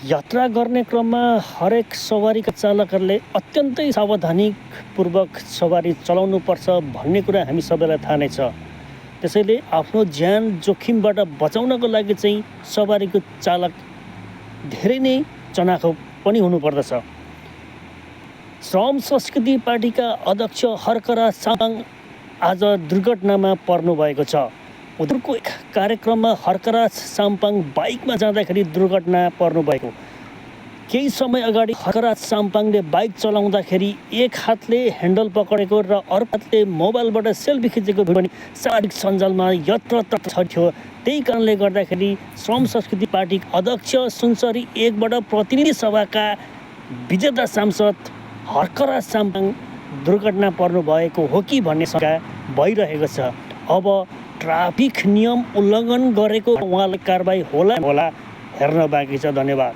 यात्रा गर्ने क्रममा हरेक सवारीका चालकहरूले अत्यन्तै सावधानीपूर्वक सवारी चलाउनुपर्छ भन्ने कुरा हामी सबैलाई थाहा नै छ। त्यसैले आफ्नो ज्यान जोखिमबाट बचाउनको लागि चाहिँ सवारीको चालक धेरै नै चनाखो पनि हुनुपर्दछ। श्रम संस्कृति पार्टीका अध्यक्ष हर्कराज साम्पाङ आज दुर्घटनामा पर्नुभएको छ। उनीहरूको एक कार्यक्रममा हर्कराज साम्पाङ बाइकमा जाँदाखेरि दुर्घटना पर्नुभएको। केही समय अगाडि हर्कराज साम्पाङले बाइक चलाउँदाखेरि एक हातले ह्यान्डल पकडेको र अर्को हातले मोबाइलबाट सेल्फी खिचेको भिडियो पनि सामाजिक सञ्जालमा यत्रतत्र छरियो। त्यही कारणले गर्दाखेरि श्रम संस्कृति पार्टी अध्यक्ष सुनसरी 1बाट प्रतिनिधि सभाका विजेता सांसद हर्कराज साम्पाङ दुर्घटना पर्नुभएको हो कि भन्ने शंका भइरहेको छ। अब ट्राफिक नियम उल्लङ्घन गरेको उहाँलाई कारबाही होला हेर्न बाँकी छ। धन्यवाद।